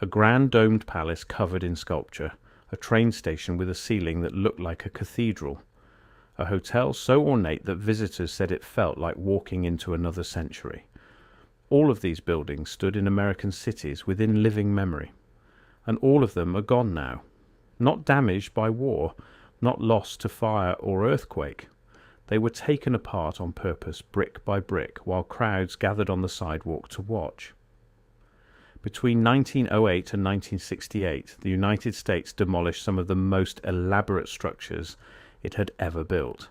A grand domed palace covered in sculpture, a train station with a ceiling that looked like a cathedral, a hotel so ornate that visitors said it felt like walking into another century. All of these buildings stood in American cities within living memory, and all of them are gone now. Not damaged by war, not lost to fire or earthquake. They were taken apart on purpose, brick by brick, while crowds gathered on the sidewalk to watch. Between 1908 and 1968, the United States demolished some of the most elaborate structures it had ever built.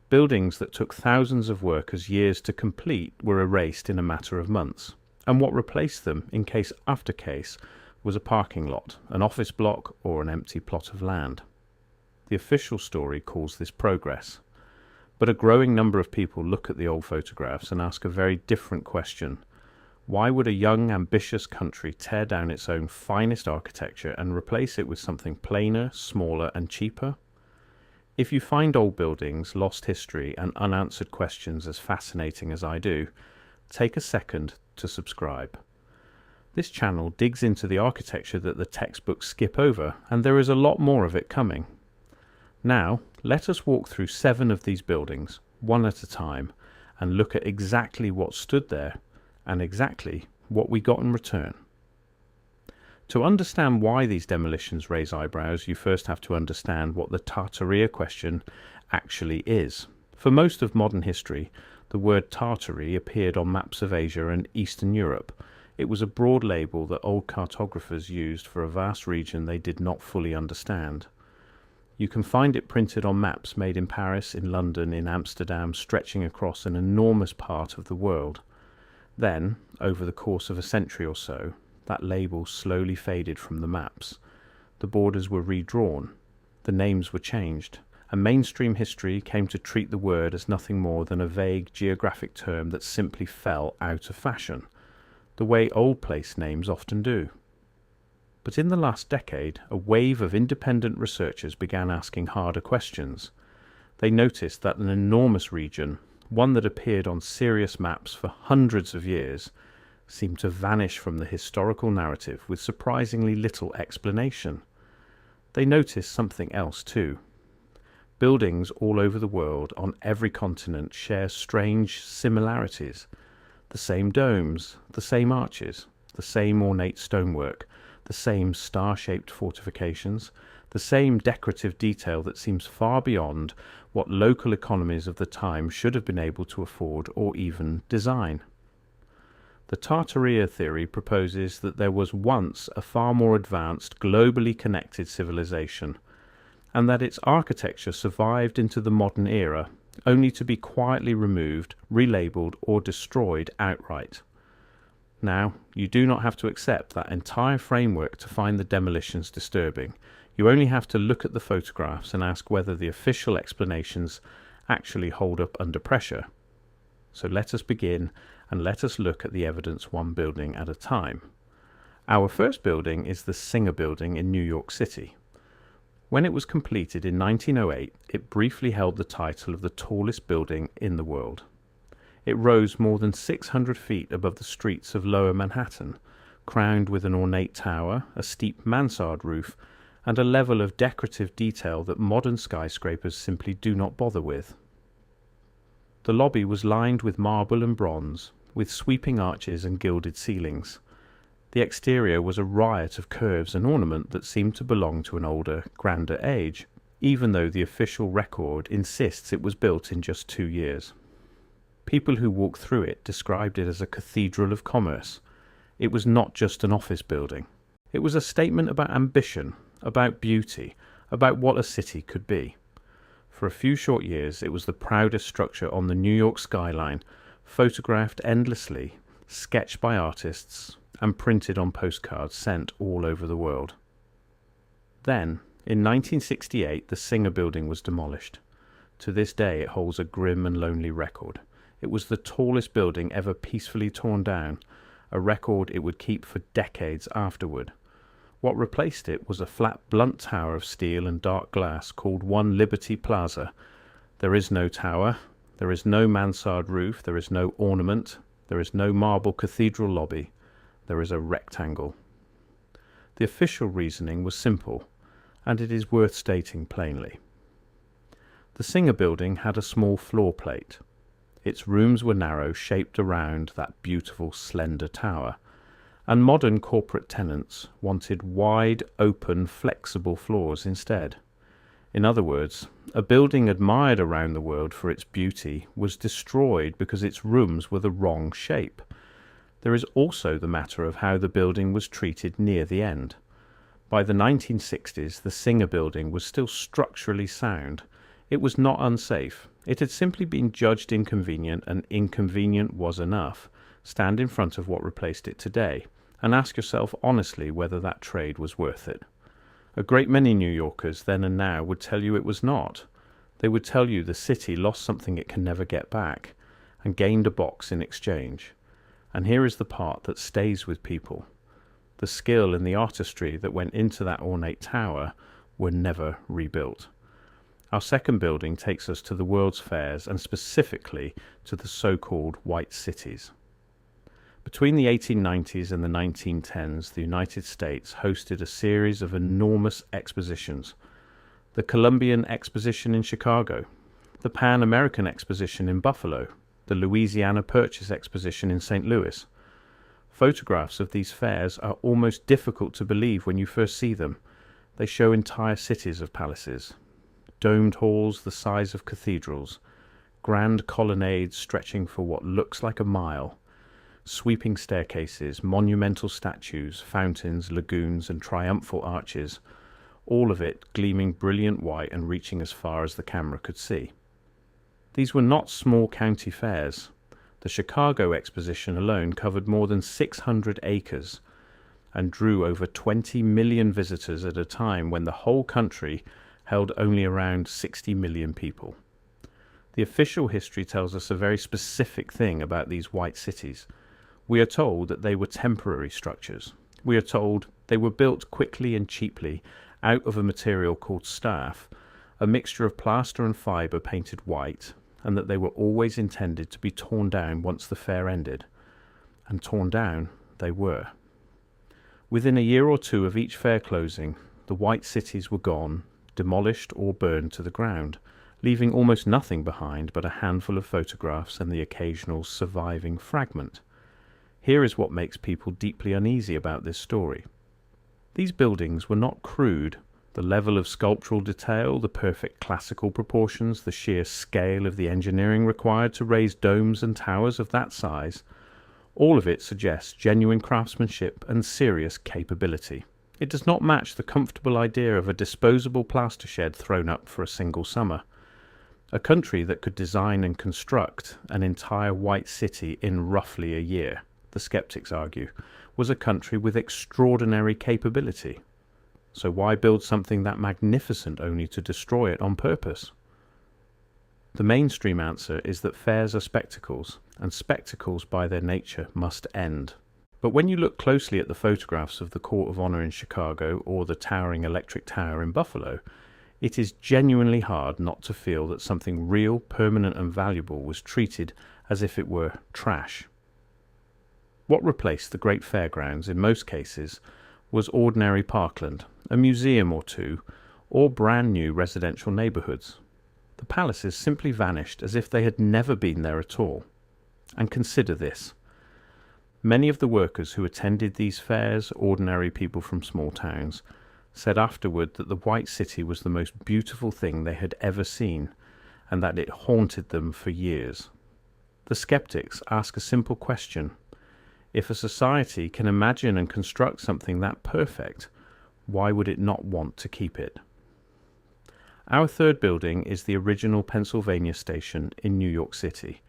Buildings that took thousands of workers years to complete were erased in a matter of months, and what replaced them, in case after case, was a parking lot, an office block, or an empty plot of land. The official story calls this progress, but a growing number of people look at the old photographs and ask a very different question. Why would a young, ambitious country tear down its own finest architecture and replace it with something plainer, smaller, and cheaper? If you find old buildings, lost history, and unanswered questions as fascinating as I do, take a second to subscribe. This channel digs into the architecture that the textbooks skip over, and there is a lot more of it coming. Now, let us walk through 7 of these buildings, one at a time, and look at exactly what stood there, and exactly what we got in return. To understand why these demolitions raise eyebrows, you first have to understand what the Tartaria question actually is. For most of modern history, the word Tartary appeared on maps of Asia and Eastern Europe. It was a broad label that old cartographers used for a vast region they did not fully understand. You can find it printed on maps made in Paris, in London, in Amsterdam, stretching across an enormous part of the world. Then, over the course of a century or so, that label slowly faded from the maps. The borders were redrawn, the names were changed, and mainstream history came to treat the word as nothing more than a vague geographic term that simply fell out of fashion, the way old place names often do. But in the last decade, a wave of independent researchers began asking harder questions. They noticed that an enormous region, one that appeared on serious maps for hundreds of years, seemed to vanish from the historical narrative with surprisingly little explanation. They noticed something else too. Buildings all over the world, on every continent, share strange similarities. The same domes, the same arches, the same ornate stonework, the same star-shaped fortifications, the same decorative detail that seems far beyond what local economies of the time should have been able to afford or even design. The Tartaria theory proposes that there was once a far more advanced, globally connected civilization, and that its architecture survived into the modern era, only to be quietly removed, relabeled, or destroyed outright. Now, you do not have to accept that entire framework to find the demolitions disturbing. You only have to look at the photographs and ask whether the official explanations actually hold up under pressure. So let us begin, and let us look at the evidence one building at a time. Our first building is the Singer Building in New York City. When it was completed in 1908, it briefly held the title of the tallest building in the world. It rose more than 600 feet above the streets of Lower Manhattan, crowned with an ornate tower, a steep mansard roof, and a level of decorative detail that modern skyscrapers simply do not bother with. The lobby was lined with marble and bronze, with sweeping arches and gilded ceilings. The exterior was a riot of curves and ornament that seemed to belong to an older, grander age, even though the official record insists it was built in just 2 years. People who walked through it described it as a cathedral of commerce. It was not just an office building. It was a statement about ambition, about beauty, about what a city could be. For a few short years, it was the proudest structure on the New York skyline, photographed endlessly, sketched by artists, and printed on postcards sent all over the world. Then, in 1968, the Singer Building was demolished. To this day, it holds a grim and lonely record. It was the tallest building ever peacefully torn down, a record it would keep for decades afterward. What replaced it was a flat, blunt tower of steel and dark glass called One Liberty Plaza. There is no tower, there is no mansard roof, there is no ornament, there is no marble cathedral lobby. There is a rectangle. The official reasoning was simple, and it is worth stating plainly. The Singer Building had a small floor plate. Its rooms were narrow, shaped around that beautiful, slender tower, and modern corporate tenants wanted wide, open, flexible floors instead. In other words, a building admired around the world for its beauty was destroyed because its rooms were the wrong shape. There is also the matter of how the building was treated near the end. By the 1960s, the Singer Building was still structurally sound. It was not unsafe. It had simply been judged inconvenient, and inconvenient was enough. Stand in front of what replaced it today, and ask yourself honestly whether that trade was worth it. A great many New Yorkers then and now would tell you it was not. They would tell you the city lost something it can never get back, and gained a box in exchange. And here is the part that stays with people. The skill and the artistry that went into that ornate tower were never rebuilt. Our second building takes us to the World's Fairs, and specifically to the so-called White Cities. Between the 1890s and the 1910s, the United States hosted a series of enormous expositions. The Columbian Exposition in Chicago, the Pan American Exposition in Buffalo, the Louisiana Purchase Exposition in St. Louis. Photographs of these fairs are almost difficult to believe when you first see them. They show entire cities of palaces, domed halls the size of cathedrals, grand colonnades stretching for what looks like a mile, sweeping staircases, monumental statues, fountains, lagoons, and triumphal arches, all of it gleaming brilliant white and reaching as far as the camera could see. These were not small county fairs. The Chicago Exposition alone covered more than 600 acres and drew over 20 million visitors at a time when the whole country held only around 60 million people. The official history tells us a very specific thing about these white cities. We are told that they were temporary structures. We are told they were built quickly and cheaply out of a material called staff, a mixture of plaster and fibre painted white, and that they were always intended to be torn down once the fair ended. And torn down they were. Within a year or two of each fair closing, the white cities were gone, demolished or burned to the ground, leaving almost nothing behind but a handful of photographs and the occasional surviving fragment. Here is what makes people deeply uneasy about this story. These buildings were not crude. The level of sculptural detail, the perfect classical proportions, the sheer scale of the engineering required to raise domes and towers of that size, all of it suggests genuine craftsmanship and serious capability. It does not match the comfortable idea of a disposable plaster shed thrown up for a single summer. A country that could design and construct an entire white city in roughly a year, the skeptics argue, was a country with extraordinary capability. So why build something that magnificent only to destroy it on purpose? The mainstream answer is that fairs are spectacles, and spectacles by their nature must end. But when you look closely at the photographs of the Court of Honor in Chicago or the towering electric tower in Buffalo, it is genuinely hard not to feel that something real, permanent and valuable was treated as if it were trash. What replaced the great fairgrounds in most cases was ordinary parkland, a museum or two, or brand new residential neighbourhoods. The palaces simply vanished as if they had never been there at all. And consider this. Many of the workers who attended these fairs, ordinary people from small towns, said afterward that the White City was the most beautiful thing they had ever seen, and that it haunted them for years. The skeptics ask a simple question. If a society can imagine and construct something that perfect, why would it not want to keep it? Our third building is the original Pennsylvania Station in New York City.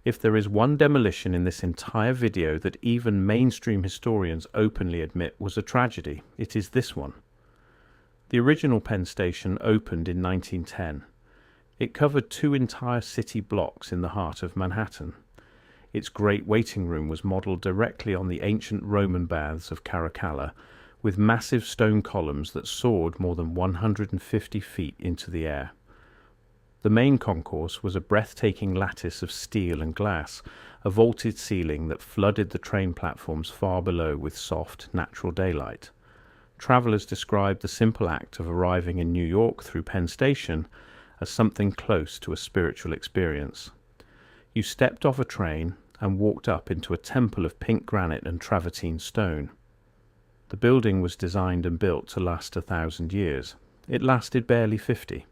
If there is one demolition in this entire video that even mainstream historians openly admit was a tragedy, it is this one. The original Penn Station opened in 1910. It covered 2 entire city blocks in the heart of Manhattan. Its great waiting room was modelled directly on the ancient Roman baths of Caracalla, with massive stone columns that soared more than 150 feet into the air. The main concourse was a breathtaking lattice of steel and glass, a vaulted ceiling that flooded the train platforms far below with soft, natural daylight. Travellers described the simple act of arriving in New York through Penn Station as something close to a spiritual experience. You stepped off a train and walked up into a temple of pink granite and travertine stone. The building was designed and built to last 1,000 years. It lasted barely 50.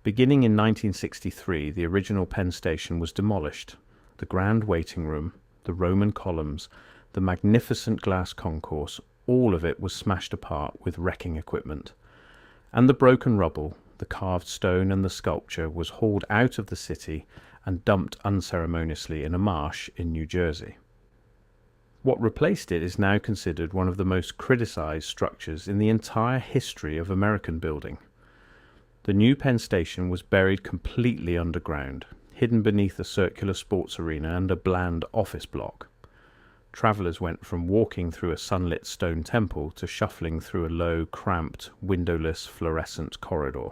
Beginning in 1963, the original Penn Station was demolished. The grand waiting room, the Roman columns, the magnificent glass concourse, all of it was smashed apart with wrecking equipment. And the broken rubble, the carved stone and the sculpture was hauled out of the city and dumped unceremoniously in a marsh in New Jersey. What replaced it is now considered one of the most criticized structures in the entire history of American building. The new Penn Station was buried completely underground, hidden beneath a circular sports arena and a bland office block. Travellers went from walking through a sunlit stone temple to shuffling through a low, cramped, windowless, fluorescent corridor.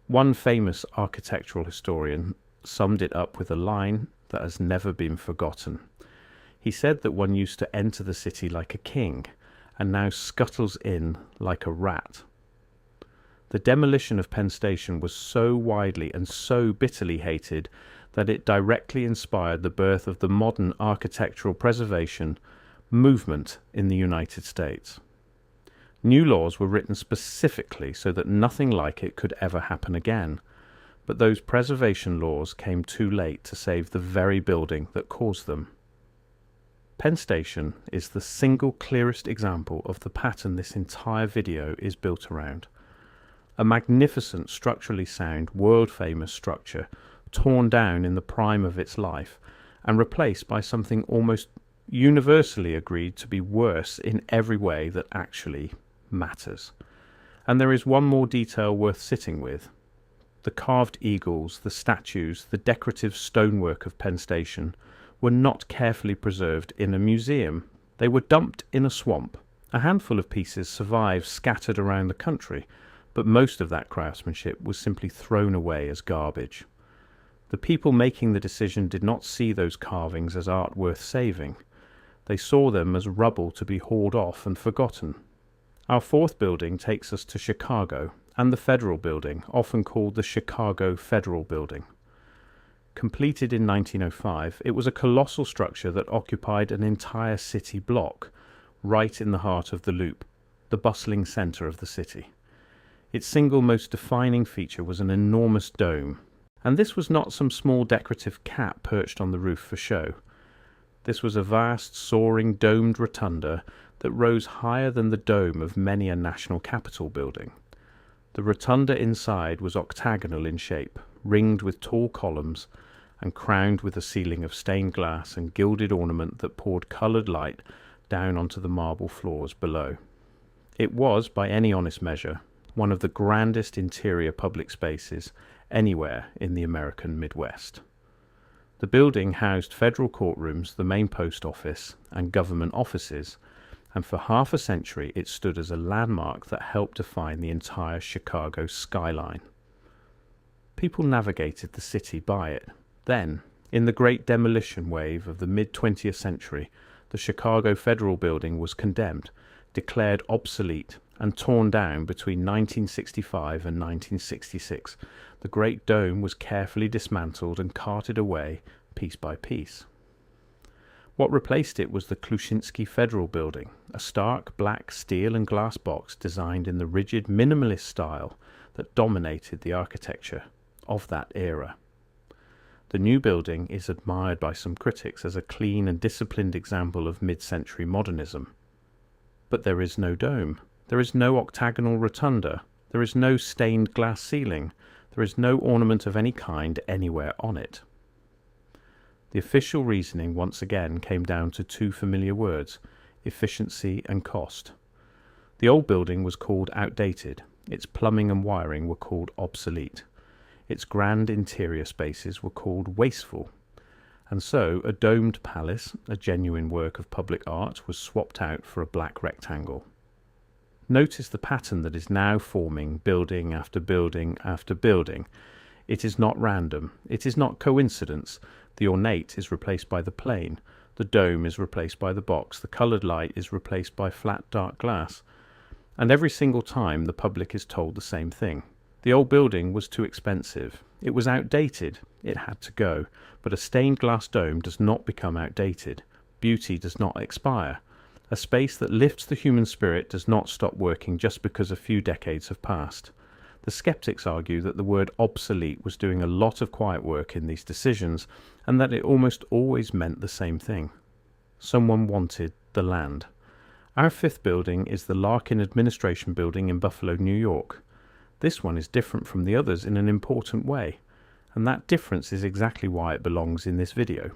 One famous architectural historian summed it up with a line that has never been forgotten. He said that one used to enter the city like a king, and now scuttles in like a rat. The demolition of Penn Station was so widely and so bitterly hated that it directly inspired the birth of the modern architectural preservation movement in the United States. New laws were written specifically so that nothing like it could ever happen again, but those preservation laws came too late to save the very building that caused them. Penn Station is the single clearest example of the pattern this entire video is built around. A magnificent, structurally sound, world-famous structure torn down in the prime of its life and replaced by something almost universally agreed to be worse in every way that actually matters. And there is one more detail worth sitting with. The carved eagles, the statues, the decorative stonework of Penn Station were not carefully preserved in a museum. They were dumped in a swamp. A handful of pieces survive scattered around the country, but most of that craftsmanship was simply thrown away as garbage. The people making the decision did not see those carvings as art worth saving. They saw them as rubble to be hauled off and forgotten. Our fourth building takes us to Chicago and the Federal Building, often called the Chicago Federal Building. Completed in 1905, it was a colossal structure that occupied an entire city block, right in the heart of the Loop, the bustling centre of the city. Its single most defining feature was an enormous dome, and this was not some small decorative cap perched on the roof for show. This was a vast, soaring, domed rotunda that rose higher than the dome of many a national capitol building. The rotunda inside was octagonal in shape, ringed with tall columns, and crowned with a ceiling of stained glass and gilded ornament that poured coloured light down onto the marble floors below. It was, by any honest measure, one of the grandest interior public spaces anywhere in the American Midwest. The building housed federal courtrooms, the main post office, and government offices, and for half a century it stood as a landmark that helped define the entire Chicago skyline. People navigated the city by it. Then, in the great demolition wave of the mid-20th century, the Chicago Federal Building was condemned, declared obsolete, and torn down between 1965 and 1966. The Great Dome was carefully dismantled and carted away piece by piece. What replaced it was the Kluchinsky Federal Building, a stark black steel and glass box designed in the rigid minimalist style that dominated the architecture of that era. The new building is admired by some critics as a clean and disciplined example of mid-century modernism. But there is no dome. There is no octagonal rotunda. There is no stained glass ceiling. There is no ornament of any kind anywhere on it. The official reasoning once again came down to two familiar words: efficiency and cost. The old building was called outdated. Its plumbing and wiring were called obsolete. Its grand interior spaces were called wasteful. And so a domed palace, a genuine work of public art, was swapped out for a black rectangle. Notice the pattern that is now forming building after building after building. It is not random. It is not coincidence. The ornate is replaced by the plain. The dome is replaced by the box, the coloured light is replaced by flat dark glass, and every single time the public is told the same thing. The old building was too expensive. It was outdated. It had to go. But a stained glass dome does not become outdated. Beauty does not expire. A space that lifts the human spirit does not stop working just because a few decades have passed. The skeptics argue that the word obsolete was doing a lot of quiet work in these decisions, and that it almost always meant the same thing. Someone wanted the land. Our fifth building is the Larkin Administration building in Buffalo, New York. This one is different from the others in an important way, and that difference is exactly why it belongs in this video.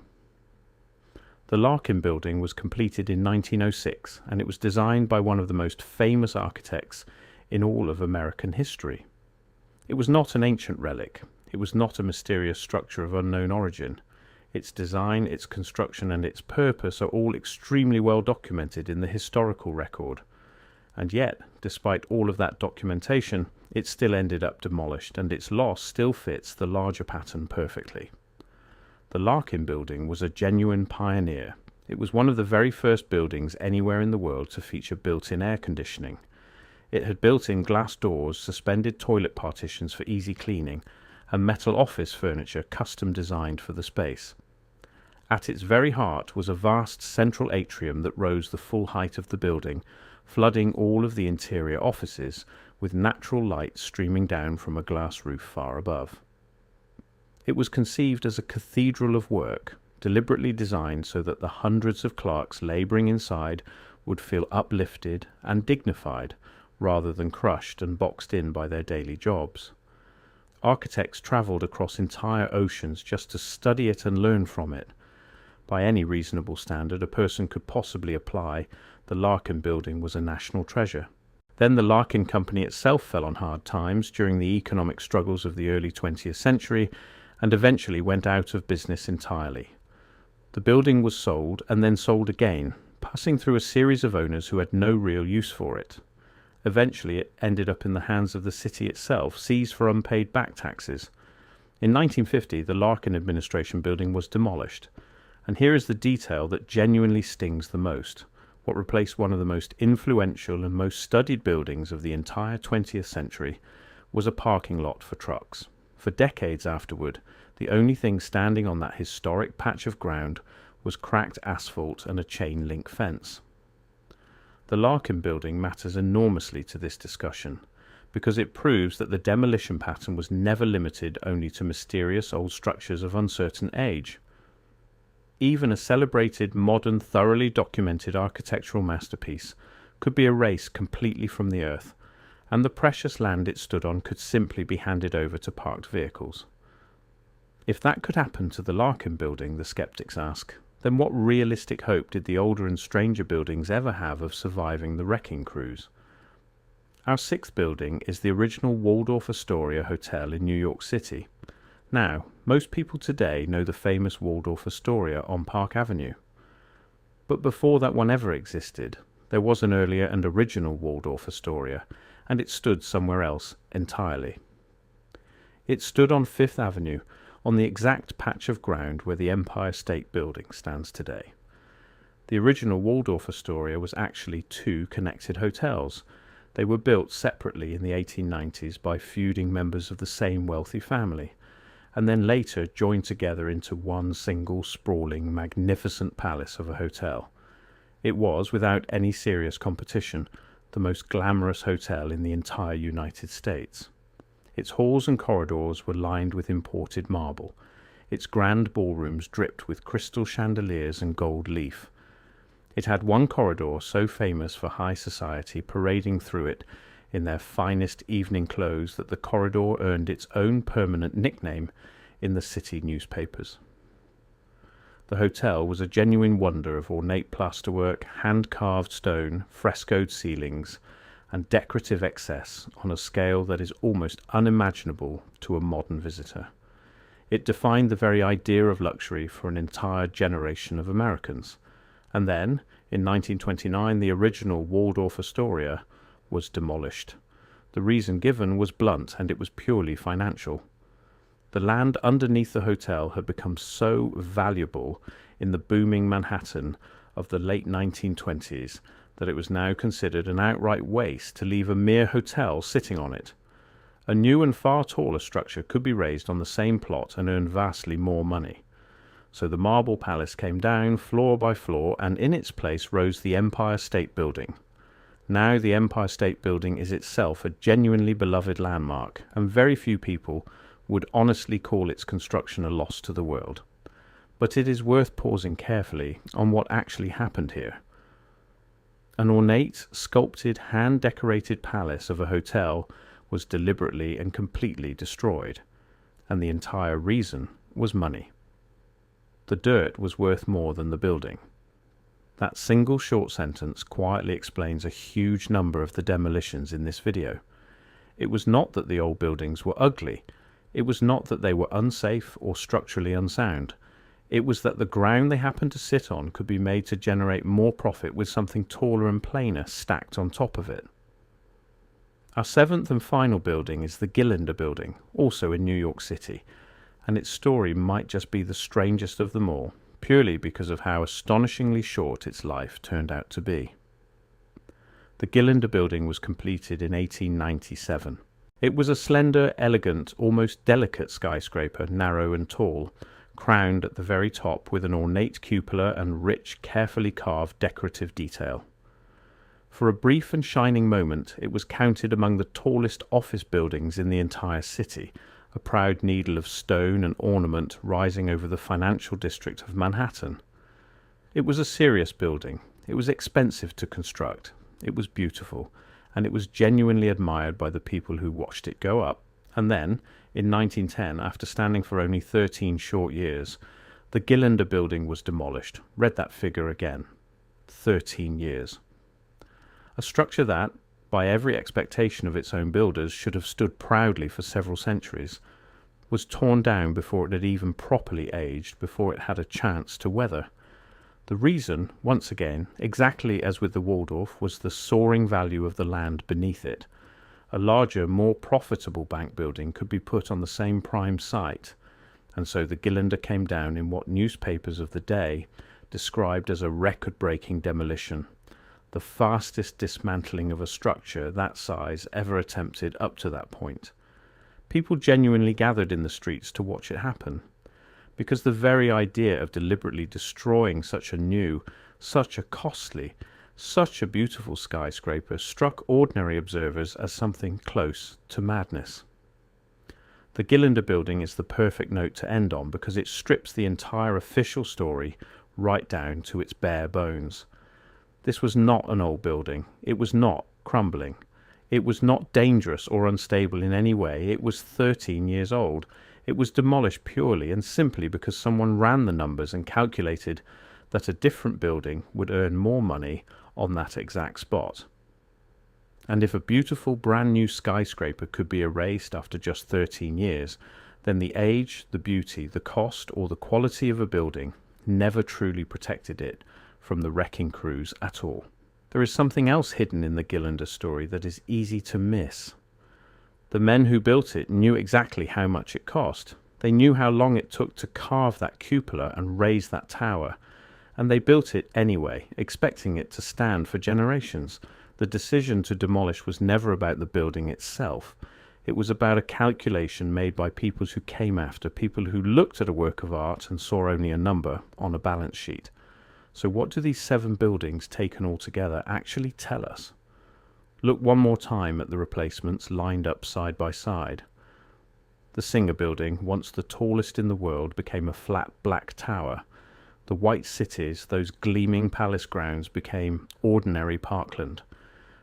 The Larkin building was completed in 1906, and it was designed by one of the most famous architects in all of American history. It was not an ancient relic. It was not a mysterious structure of unknown origin. Its design, its construction, and its purpose are all extremely well documented in the historical record. And yet, despite all of that documentation, it still ended up demolished, and its loss still fits the larger pattern perfectly. The Larkin building was a genuine pioneer. It was one of the very first buildings anywhere in the world to feature built-in air conditioning. It had built-in glass doors, suspended toilet partitions for easy cleaning, and metal office furniture custom designed for the space. At its very heart was a vast central atrium that rose the full height of the building, flooding all of the interior offices with natural light streaming down from a glass roof far above. It was conceived as a cathedral of work, deliberately designed so that the hundreds of clerks labouring inside would feel uplifted and dignified, rather than crushed and boxed in by their daily jobs. Architects travelled across entire oceans just to study it and learn from it. By any reasonable standard a person could possibly apply, the Larkin building was a national treasure. Then the Larkin Company itself fell on hard times during the economic struggles of the early 20th century and eventually went out of business entirely. The building was sold and then sold again, passing through a series of owners who had no real use for it. Eventually it ended up in the hands of the city itself, seized for unpaid back taxes. In 1950 the Larkin Administration building was demolished, and here is the detail that genuinely stings the most. What replaced one of the most influential and most studied buildings of the entire 20th century was a parking lot for trucks. For decades afterward, the only thing standing on that historic patch of ground was cracked asphalt and a chain link fence. The Larkin building matters enormously to this discussion, because it proves that the demolition pattern was never limited only to mysterious old structures of uncertain age. Even a celebrated, modern, thoroughly documented architectural masterpiece could be erased completely from the earth, and the precious land it stood on could simply be handed over to parked vehicles. If that could happen to the Larkin building, the skeptics ask, then what realistic hope did the older and stranger buildings ever have of surviving the wrecking crews? Our sixth building is the original Waldorf Astoria Hotel in New York City. Now, most people today know the famous Waldorf Astoria on Park Avenue. But before that one ever existed, there was an earlier and original Waldorf Astoria, and it stood somewhere else entirely. It stood on Fifth Avenue, on the exact patch of ground where the Empire State Building stands today. The original Waldorf Astoria was actually two connected hotels. They were built separately in the 1890s by feuding members of the same wealthy family, and then later joined together into one single sprawling, magnificent palace of a hotel. It was, without any serious competition, the most glamorous hotel in the entire United States. Its halls and corridors were lined with imported marble. Its grand ballrooms dripped with crystal chandeliers and gold leaf. It had one corridor so famous for high society parading through it in their finest evening clothes that the corridor earned its own permanent nickname in the city newspapers. The hotel was a genuine wonder of ornate plasterwork, hand-carved stone, frescoed ceilings, and decorative excess on a scale that is almost unimaginable to a modern visitor. It defined the very idea of luxury for an entire generation of Americans. And then, in 1929, the original Waldorf Astoria was demolished. The reason given was blunt, and it was purely financial. The land underneath the hotel had become so valuable in the booming Manhattan of the late 1920s that it was now considered an outright waste to leave a mere hotel sitting on it. A new and far taller structure could be raised on the same plot and earn vastly more money. So the marble palace came down floor by floor, and in its place rose the Empire State Building. Now the Empire State Building is itself a genuinely beloved landmark, and very few people would honestly call its construction a loss to the world. But it is worth pausing carefully on what actually happened here. An ornate, sculpted, hand-decorated palace of a hotel was deliberately and completely destroyed, and the entire reason was money. The dirt was worth more than the building. That single short sentence quietly explains a huge number of the demolitions in this video. It was not that the old buildings were ugly. It was not that they were unsafe or structurally unsound. It was that the ground they happened to sit on could be made to generate more profit with something taller and plainer stacked on top of it. Our seventh and final building is the Gillinder Building, also in New York City, and its story might just be the strangest of them all, purely because of how astonishingly short its life turned out to be. The Gillinder Building was completed in 1897. It was a slender, elegant, almost delicate skyscraper, narrow and tall, crowned at the very top with an ornate cupola and rich, carefully carved decorative detail. For a brief and shining moment, it was counted among the tallest office buildings in the entire city, a proud needle of stone and ornament rising over the financial district of Manhattan. It was a serious building. It was expensive to construct. It was beautiful, and it was genuinely admired by the people who watched it go up. And then, in 1910, after standing for only 13 short years, the Gillinder Building was demolished. Read that figure again. 13 years. A structure that, by every expectation of its own builders, should have stood proudly for several centuries, was torn down before it had even properly aged, before it had a chance to weather. The reason, once again, exactly as with the Waldorf, was the soaring value of the land beneath it. A larger, more profitable bank building could be put on the same prime site, and so the Gillinder came down in what newspapers of the day described as a record-breaking demolition, the fastest dismantling of a structure that size ever attempted up to that point. People genuinely gathered in the streets to watch it happen, because the very idea of deliberately destroying such a new, such a costly, such a beautiful skyscraper struck ordinary observers as something close to madness. The Gillinder Building is the perfect note to end on because it strips the entire official story right down to its bare bones. This was not an old building. It was not crumbling. It was not dangerous or unstable in any way. It was 13 years old. It was demolished purely and simply because someone ran the numbers and calculated that a different building would earn more money on that exact spot. And if a beautiful brand new skyscraper could be erased after just 13 years, then the age, the beauty, the cost, or the quality of a building never truly protected it from the wrecking crews at all. There is something else hidden in the Gillinder story that is easy to miss. The men who built it knew exactly how much it cost. They knew how long it took to carve that cupola and raise that tower, and they built it anyway, expecting it to stand for generations. The decision to demolish was never about the building itself. It was about a calculation made by people who came after, people who looked at a work of art and saw only a number on a balance sheet. So what do these 7 buildings taken all together actually tell us? Look one more time at the replacements lined up side by side. The Singer Building, once the tallest in the world, became a flat black tower. The white cities, those gleaming palace grounds, became ordinary parkland.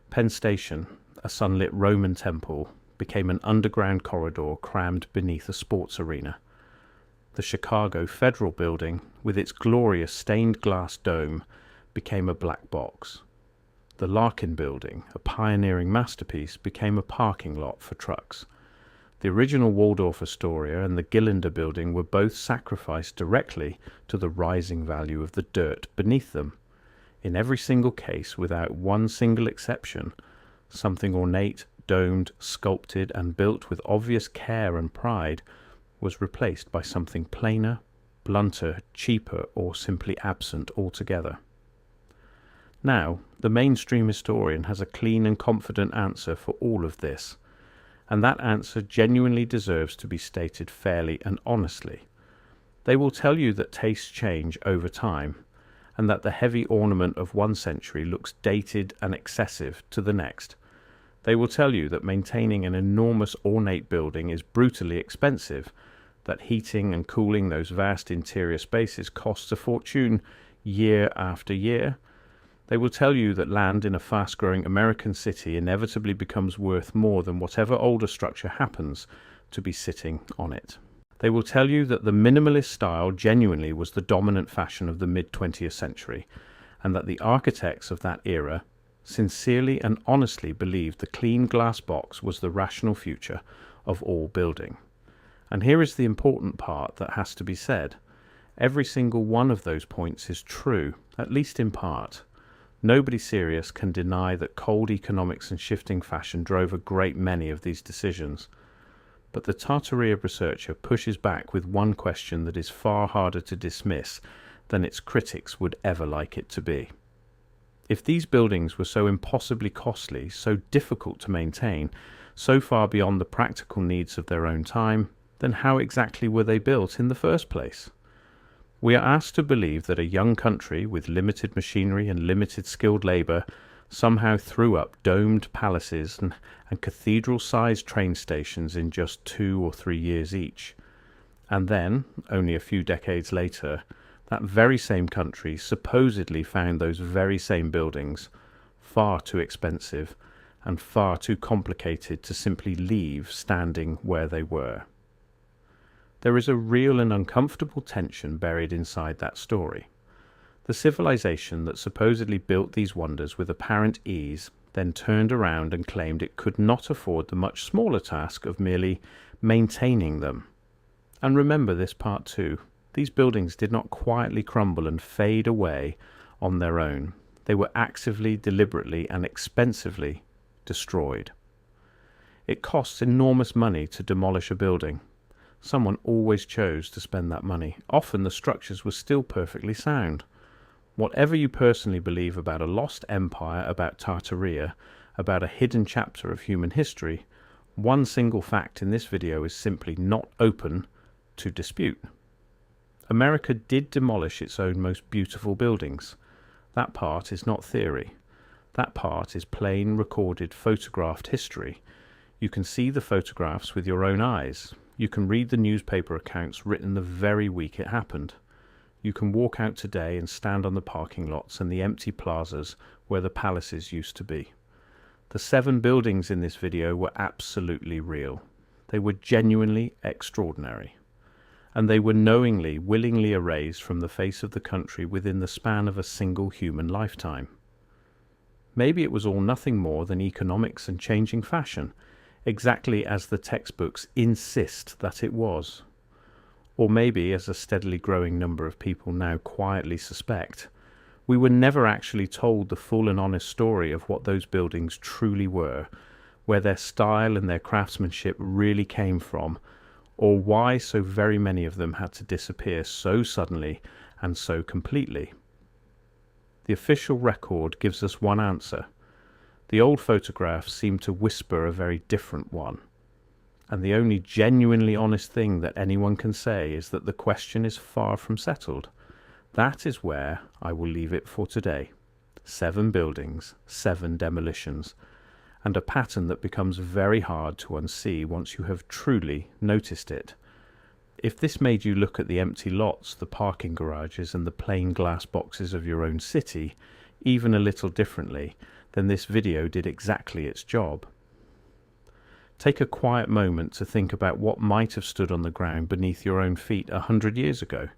Penn Station, a sunlit Roman temple, became an underground corridor crammed beneath a sports arena. The Chicago Federal Building, with its glorious stained glass dome, became a black box. The Larkin Building, a pioneering masterpiece, became a parking lot for trucks. The original Waldorf Astoria and the Gillinder Building were both sacrificed directly to the rising value of the dirt beneath them. In every single case, without one single exception, something ornate, domed, sculpted, and built with obvious care and pride was replaced by something plainer, blunter, cheaper, or simply absent altogether. Now, the mainstream historian has a clean and confident answer for all of this, and that answer genuinely deserves to be stated fairly and honestly. They will tell you that tastes change over time, and that the heavy ornament of one century looks dated and excessive to the next. They will tell you that maintaining an enormous ornate building is brutally expensive, that heating and cooling those vast interior spaces costs a fortune year after year. They will tell you that land in a fast-growing American city inevitably becomes worth more than whatever older structure happens to be sitting on it. They will tell you that the minimalist style genuinely was the dominant fashion of the mid-20th century, and that the architects of that era sincerely and honestly believed the clean glass box was the rational future of all building. And here is the important part that has to be said. Every single one of those points is true, at least in part. Nobody serious can deny that cold economics and shifting fashion drove a great many of these decisions. But the Tartaria researcher pushes back with one question that is far harder to dismiss than its critics would ever like it to be. If these buildings were so impossibly costly, so difficult to maintain, so far beyond the practical needs of their own time, then how exactly were they built in the first place? We are asked to believe that a young country with limited machinery and limited skilled labour somehow threw up domed palaces and cathedral-sized train stations in just 2 or 3 years each. And then, only a few decades later, that very same country supposedly found those very same buildings far too expensive and far too complicated to simply leave standing where they were. There is a real and uncomfortable tension buried inside that story. The civilization that supposedly built these wonders with apparent ease then turned around and claimed it could not afford the much smaller task of merely maintaining them. And remember this part too. These buildings did not quietly crumble and fade away on their own. They were actively, deliberately, and expensively destroyed. It costs enormous money to demolish a building. Someone always chose to spend that money. Often the structures were still perfectly sound. Whatever you personally believe about a lost empire, about Tartaria, about a hidden chapter of human history, one single fact in this video is simply not open to dispute. America did demolish its own most beautiful buildings. That part is not theory. That part is plain, recorded, photographed history. You can see the photographs with your own eyes. You can read the newspaper accounts written the very week it happened. You can walk out today and stand on the parking lots and the empty plazas where the palaces used to be. The 7 buildings in this video were absolutely real. They were genuinely extraordinary. And they were knowingly, willingly erased from the face of the country within the span of a single human lifetime. Maybe it was all nothing more than economics and changing fashion, exactly as the textbooks insist that it was. Or maybe, as a steadily growing number of people now quietly suspect, we were never actually told the full and honest story of what those buildings truly were, where their style and their craftsmanship really came from, or why so very many of them had to disappear so suddenly and so completely. The official record gives us one answer. The old photographs seem to whisper a very different one. And the only genuinely honest thing that anyone can say is that the question is far from settled. That is where I will leave it for today. 7 buildings, 7 demolitions, and a pattern that becomes very hard to unsee once you have truly noticed it. If this made you look at the empty lots, the parking garages, and the plain glass boxes of your own city even a little differently, then this video did exactly its job. Take a quiet moment to think about what might have stood on the ground beneath your own feet 100 years ago,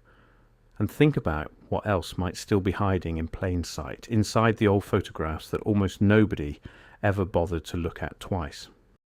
and think about what else might still be hiding in plain sight inside the old photographs that almost nobody ever bothered to look at twice.